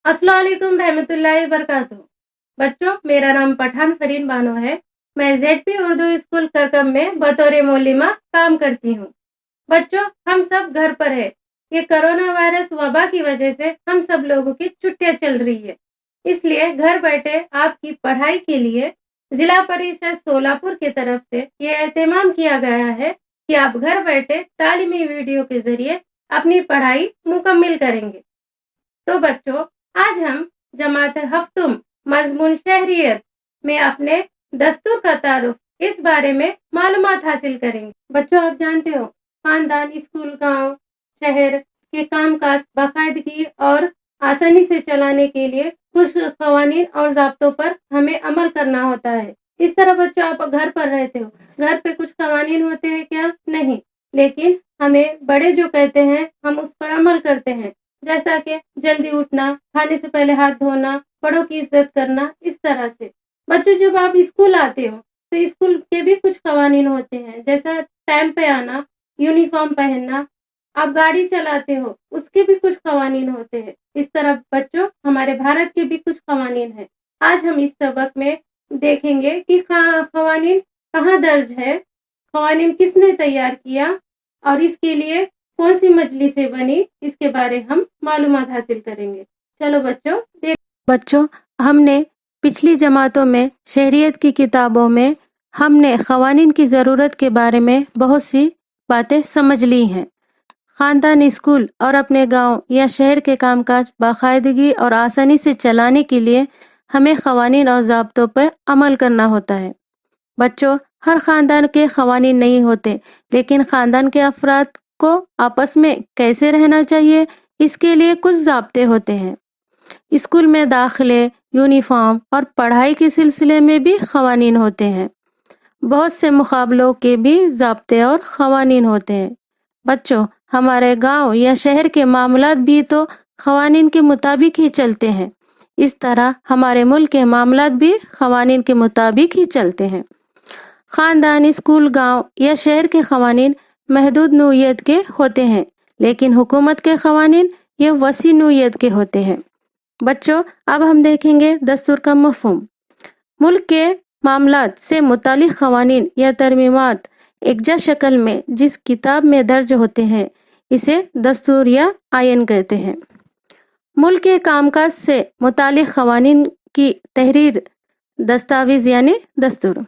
अस्सलाम वालेकुम रहमतुल्लाहि वबरकातुहू। बच्चों, मेरा नाम पठान फरीन बानो है। मैं ZP उर्दू स्कूल करकम में बतौर मौलिमा काम करती हूँ। बच्चों, हम सब घर पर है। ये कोरोना वायरस वबा की वजह से हम सब लोगों की छुट्टियां चल रही है, इसलिए घर बैठे आपकी पढ़ाई के लिए जिला परिषद सोलापुर की तरफ से ये एहतमाम किया गया है कि आप घर बैठे तालीमी वीडियो के जरिए अपनी पढ़ाई मुकम्मल करेंगे। तो बच्चों, आज हम जमात हफ्तुम मजमून शहरियत में अपने दस्तूर का तारुफ इस बारे में मालूमात हासिल करेंगे। बच्चों, आप जानते हो खानदान, स्कूल, गांव, शहर के कामकाज बाकायदगी और आसानी से चलाने के लिए कुछ कवानीन और ज़ाब्तों पर हमें अमल करना होता है। इस तरह बच्चों, आप घर पर रहते हो, घर पे कुछ कवानीन होते हैं क्या? नहीं, लेकिन हमें बड़े जो कहते हैं हम उस पर अमल करते हैं, जैसा कि जल्दी उठना, खाने से पहले हाथ धोना, बड़ों की इज्जत करना। इस तरह से बच्चों, जब आप स्कूल आते हो तो स्कूल के भी कुछ कवानीन होते हैं, जैसा टाइम पे आना, यूनिफॉर्म पहनना। आप गाड़ी चलाते हो, उसके भी कुछ कवानीन होते हैं। इस तरह बच्चों, हमारे भारत के भी कुछ कवानीन हैं। आज हम इस सबक में देखेंगे कि कवानीन कहाँ दर्ज है, कवानीन किसने तैयार किया और इसके लिए कौन सी मजलिसें बनी, इसके बारे हम मालूमात हासिल करेंगे। चलो बच्चों, हमने पिछली जमातों में शहरियत की किताबों में हमने क़वानीन की ज़रूरत के बारे में बहुत सी बातें समझ ली हैं। ख़ानदान, स्कूल और अपने गांव या शहर के कामकाज बाकायदगी और आसानी से चलाने के लिए हमें क़वानीन और ज़ाब्तों पर अमल करना होता है। बच्चों, हर ख़ानदान के क़वानीन नहीं होते, लेकिन ख़ानदान के अफराद को आपस में कैसे रहना चाहिए, इसके लिए कुछ ज़ाब्ते होते हैं। स्कूल में दाखिले, यूनिफॉर्म और पढ़ाई के सिलसिले में भी क़वानीन होते हैं। बहुत से मुकाबलों के भी ज़ाब्ते और क़वानीन होते हैं। बच्चों, हमारे गांव या शहर के मामलात भी तो क़वानीन के मुताबिक ही चलते हैं। इस तरह हमारे मुल्क के मामलात भी क़वानीन के मुताबिक ही चलते हैं। ख़ानदान, स्कूल, गांव या शहर के क़वानीन महदूद नौइयत के होते हैं, लेकिन हुकूमत के क़वानीन ये वसी नौइयत के होते हैं। बच्चों, अब हम देखेंगे दस्तूर का मफ़हूम। मुल्क के मामलात से मुतालिक क़वानीन या तरमीमात एकजा शक्ल में जिस किताब में दर्ज होते हैं, इसे दस्तूर या आयन कहते हैं। मुल्क के कामकाज से मुतालिक क़वानीन की तहरीर दस्तावेज़ यानी दस्तूर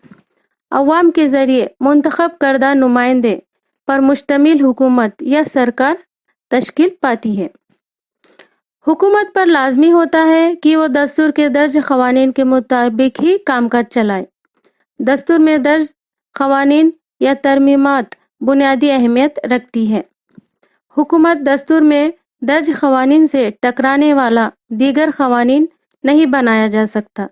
अवाम के ज़रिए मुंतखब करदा नुमाइंदे पर मुश्तमिल हुकूमत या सरकार तश्कील पाती है। हुकूमत पर लाजमी होता है कि वो दस्तूर के दर्ज क़वानीन के मुताबिक ही कामकाज चलाए। दस्तूर में दर्ज क़वानीन या तरमीमात बुनियादी अहमियत रखती है। हुकूमत दस्तूर में दर्ज क़वानीन से टकराने वाला दीगर क़वानीन नहीं बनाया जा सकता।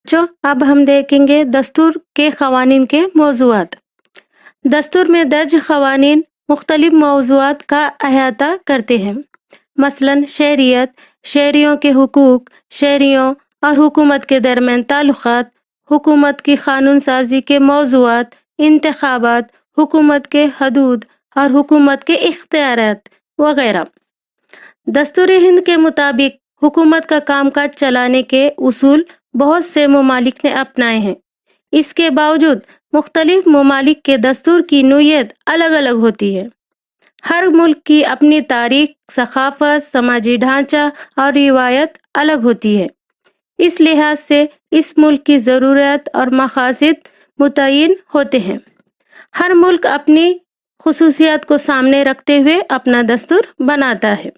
जो अब हम देखेंगे दस्तूर के क़वानीन के मौज़ूआत। दस्तूर में दर्ज क़वानीन मुख्तलिफ मौज़ूआत का अहाता करते हैं, मसलन शहरियत, शहरियों के हुकूक, शहरियों और हुकूमत के दरमियान ताल्लुक़ात, हुकूमत की क़ानून साज़ी के मौज़ूआत, इंतख़ाबात, हुकूमत के हदूद और हुकूमत के इख्तियारात वग़ैरह। दस्तूर हिंद के मुताबिक हुकूमत का कामकाज चलाने के उसूल बहुत से ममालिक ने अपनाए हैं। इसके बावजूद मुख्तलिफ ममालिक के दस्तूर की नौइयत अलग अलग होती है। हर मुल्क की अपनी तारीख, सक़ाफ़त, समाजी ढांचा और रिवायत अलग होती है। इस लिहाज से इस मुल्क की ज़रूरत और मक़ासिद मुतय्यन होते हैं। हर मुल्क अपनी खुसूसियात को सामने रखते हुए अपना दस्तूर बनाता है।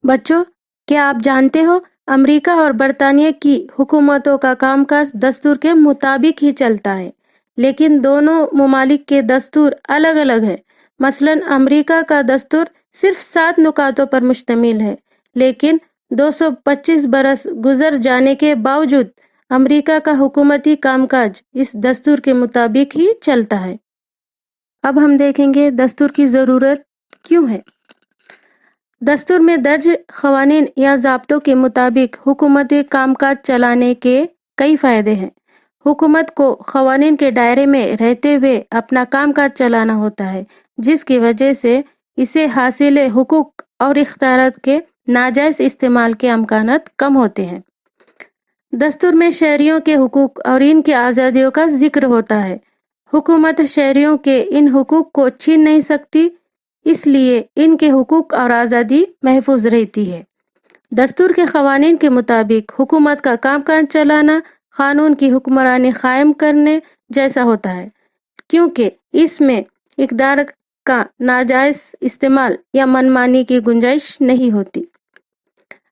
बच्चों, क्या आप जानते हो अमेरिका और बरतानिया की हुकूमतों का कामकाज दस्तूर के मुताबिक ही चलता है, लेकिन दोनों ममालिक के दस्तूर अलग अलग है। मसलन अमेरिका का दस्तूर सिर्फ 7 नुकातों पर मुश्तमिल है, लेकिन 225 बरस गुजर जाने के बावजूद अमेरिका का हुकूमती कामकाज इस दस्तूर के मुताबिक ही चलता है। अब हम देखेंगे दस्तूर की ज़रूरत क्यों है। दस्तूर में दर्ज क़वानीन या ज़ाब्तों के मुताबिक हुकूमती कामकाज चलाने के कई फ़ायदे हैं। हुकूमत को क़वानीन के दायरे में रहते हुए अपना कामकाज चलाना होता है, जिसकी वजह से इसे हासिल हुकूक और इख्तियारात के नाजायज इस्तेमाल के अमकानात कम होते हैं। दस्तूर में शहरियों के हुकूक और इनकी आज़ादियों का जिक्र होता है। हुकूमत शहरियों के इन हुकूक को छीन नहीं सकती, इसलिए इनके हुकूक और आज़ादी महफूज रहती है। दस्तूर के क़वानीन के मुताबिक हुकूमत का कामकाज चलाना कानून की हुक्मरानी कायम करने जैसा होता है, क्योंकि इसमें इक़्तिदार का नाजायज़ इस्तेमाल या मनमानी की गुंजाइश नहीं होती।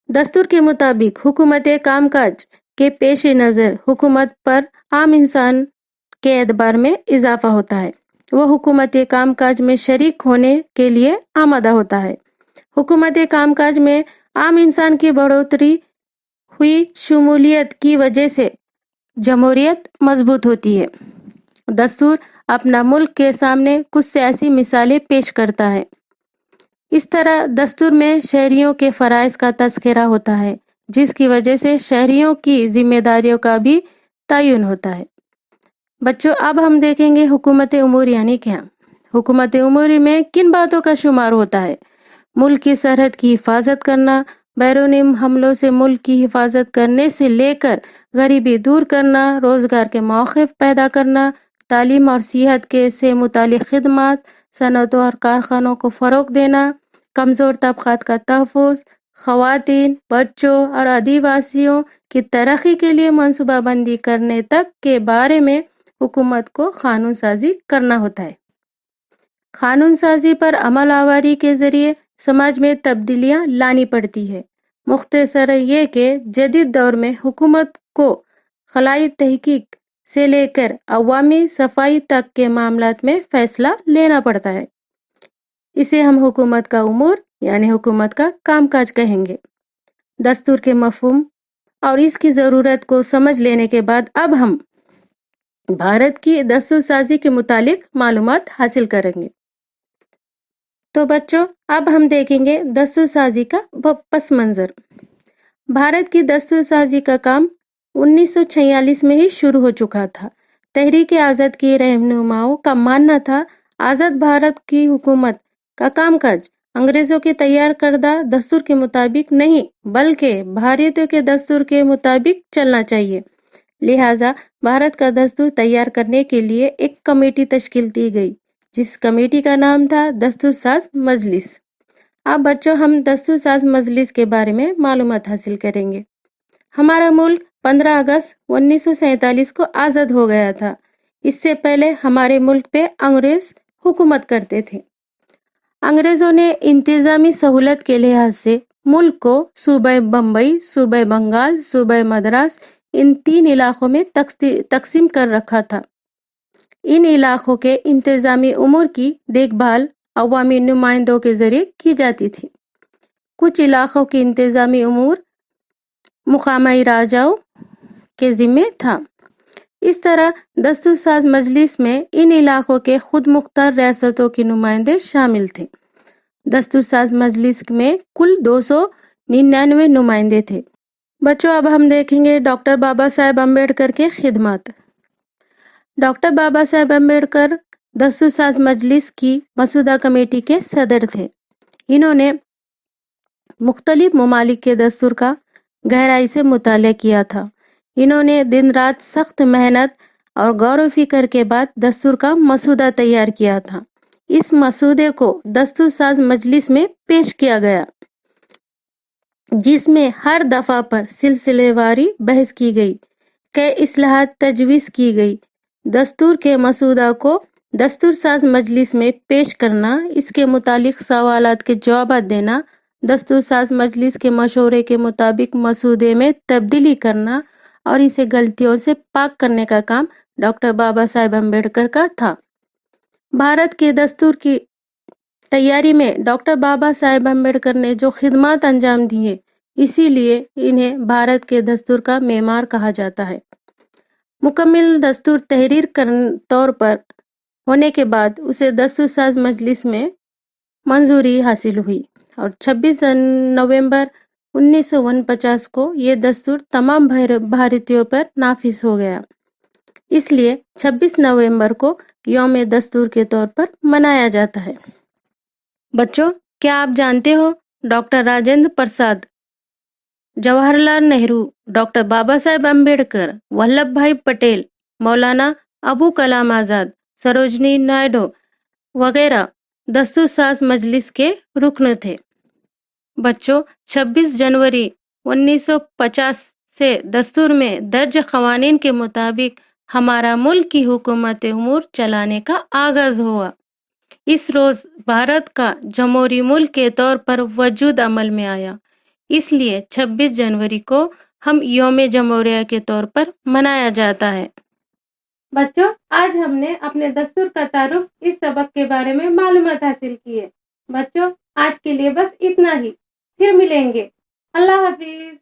दस्तूर के मुताबिक हुकूमत कामकाज के पेश नज़र हुकूमत पर आम इंसान के एतबार में इजाफा होता है। वह हुकूमत कामकाज में शरीक होने के लिए आमादा होता है। हुकूमत कामकाज में आम इंसान की बढ़ोतरी हुई शमूलियत की वजह से जमहूरियत मजबूत होती है। दस्तूर अपना मुल्क के सामने कुछ सियासी मिसालें पेश करता है। इस तरह दस्तूर में शहरियों के फ़राइज़ का तज़किरा होता है, जिसकी वजह से शहरियों की जिम्मेदारियों का भी तयन होता है। बच्चों, अब हम देखेंगे हुकूमत उमूर यानी क्या। हुकूमत उमूर में किन बातों का शुमार होता है? मुल्क की सरहद की हिफाजत करना, बैरूनी हमलों से मुल्क की हिफाजत करने से लेकर गरीबी दूर करना, रोज़गार के मौक़े पैदा करना, तालीम और सेहत के से मुतालिक खिदमात, सनतों और कारखानों को फ़रोग़ देना, कमज़ोर तबक़ात का तहफ़्फ़ुज़, ख़वातीन, बच्चों और आदिवासियों की तरक्की के लिए मनसूबाबंदी करने तक के बारे में हुकूमत को कानून साजी करना होता है। कानून साजी पर अमल आवारी के ज़रिए समाज में तब्दीलियाँ लानी पड़ती है। मुख्तसर ये कि जदीद दौर में हुकूमत को खलाई तहकीक से लेकर अवामी सफाई तक के मामलात में फ़ैसला लेना पड़ता है। इसे हम हुकूमत का उमूर यानी हुकूमत का कामकाज कहेंगे। दस्तूर के मफ़हूम और इसकी ज़रूरत को समझ लेने के बाद अब हम भारत की दस्तूर साजी के मुतालिक मालूमात हासिल करेंगे। तो बच्चों, अब हम देखेंगे दस्तूर साजी का पस मंज़र। भारत की दस्तूर साजी का काम 1946 में ही शुरू हो चुका था। तहरीक आज़ाद की रहनुमाओं का मानना था आज़ाद भारत की हुकूमत का कामकाज अंग्रेज़ों के तैयार करदा दस्तूर के मुताबिक नहीं बल्कि भारतीयों के दस्तूर के मुताबिक चलना चाहिए। लिहाजा भारत का दस्तूर तैयार करने के लिए एक कमेटी तश्कील दी गई, जिस कमेटी का नाम था दस्तूर साज मजलिस। अब बच्चों, हम दस्तूर साज मजलिस के बारे में मालूमात हासिल करेंगे। हमारा मुल्क 15 अगस्त 1947 को आज़ाद हो गया था। इससे पहले हमारे मुल्क पे अंग्रेज हुकूमत करते थे। अंग्रेज़ों ने इंतज़ामी सहूलत के लिहाज से मुल्क को सूबे बम्बई, सूबे बंगाल, सूबे मद्रास इन 3 इलाकों में तकसीम कर रखा था। इन इलाकों के इंतज़ामी उमूर की देखभाल अवामी नुमाइंदों के ज़रिए की जाती थी। कुछ इलाकों की इंतज़ामी उमूर मुकामी राजाओं के ज़िम्मे था। इस तरह दस्तूर साज मजलिस में इन इलाकों के खुद मुख्तार रियासतों के नुमाइंदे शामिल थे। दस्तूर साज मजलिस में कुल 299 नुमाइंदे थे। बच्चों, अब हम देखेंगे डॉक्टर बाबा साहेब अम्बेडकर के खिदमत। डॉक्टर बाबा साहेब अम्बेडकर दस्तूर साज मजलिस की मसूदा कमेटी के सदर थे। इन्होंने मुख्तलिफ ममालिक के दस्तूर का गहराई से मुताला किया था। इन्होंने दिन रात सख्त मेहनत और गौर फिक्र के बाद दस्तूर का मसूदा तैयार किया था। इस मसूदे को दस्तूर साज मजलिस में पेश किया गया, जिसमें हर दफा पर सिलसिलेवारी बहस की गई, कई इस्लाहात तजवीज़ की गई। दस्तूर के मसूदा को दस्तूर साज मजलिस में पेश करना, इसके मुतालिक सवालात के जवाब देना, दस्तूर साज मजलिस के मशवरे के मुताबिक मसूदे में तब्दीली करना और इसे गलतियों से पाक करने का काम डॉक्टर बाबा साहेब अम्बेडकर का था। भारत के दस्तूर की तैयारी में डॉक्टर बाबा साहेब अम्बेडकर ने जो खिदमत अंजाम दिए, इसीलिए इन्हें भारत के दस्तूर का मेमार कहा जाता है। मुकम्मल दस्तूर तहरीर तौर पर होने के बाद उसे दस्तूर साज मजलिस में मंजूरी हासिल हुई और 26 नवंबर 1949 को ये दस्तूर तमाम भारतीयों पर नाफिज हो गया। इसलिए 26 नवंबर को यौम दस्तूर के तौर पर मनाया जाता है। बच्चों, क्या आप जानते हो डॉक्टर राजेंद्र प्रसाद, जवाहरलाल नेहरू, डॉक्टर बाबा साहेब अम्बेडकर, वल्लभ भाई पटेल, मौलाना अबू कलाम आज़ाद, सरोजनी नायडू वगैरह दस्तूर साज मजलिस के रुकन थे। बच्चों, 26 जनवरी 1950 से दस्तूर में दर्ज कवानीन के मुताबिक हमारा मुल्क की हुकूमत उमूर चलाने का आगाज हुआ। इस रोज भारत का जमहूरी मुल्क के तौर पर वजूद अमल में आया, इसलिए 26 जनवरी को हम यौम जमहूरिया के तौर पर मनाया जाता है। बच्चों, आज हमने अपने दस्तूर का तारुफ इस सबक के बारे में मालूमात हासिल की है। बच्चों, आज के लिए बस इतना ही, फिर मिलेंगे। अल्लाह हाफिज।